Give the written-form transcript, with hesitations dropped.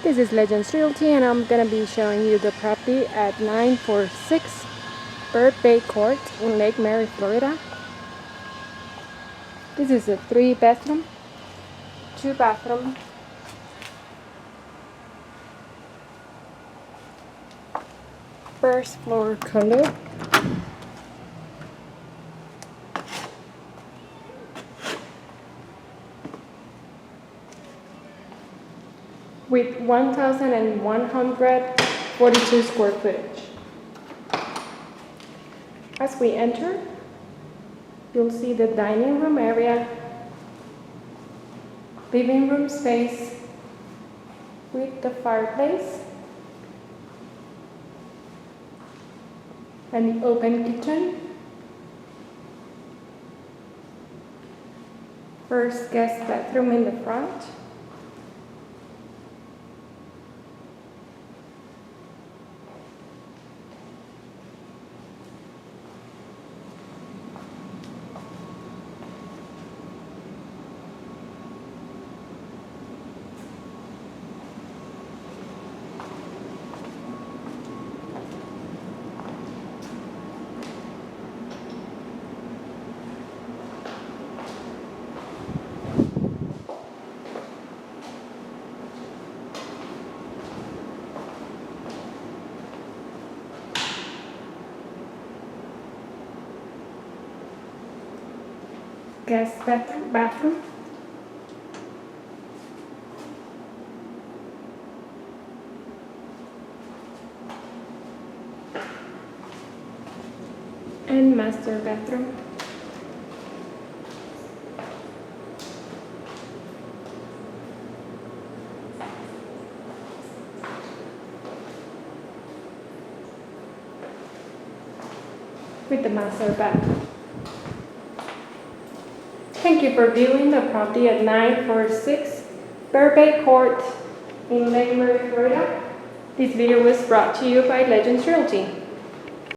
This is Legends Realty, and I'm gonna be showing you the property at 946 Bird Bay Court in Lake Mary, Florida. This is a 3-bedroom, 2-bathroom, first floor condo. With 1,142 square footage. As we enter, you'll see the dining room area, living room space with the fireplace, and the open kitchen. First guest bathroom in the front. Guest bathroom. And master bathroom. With the master bathroom. Thank you for viewing the property at 946 Bird Bay Court in Lake Mary, Florida. This video was brought to you by Legends Realty.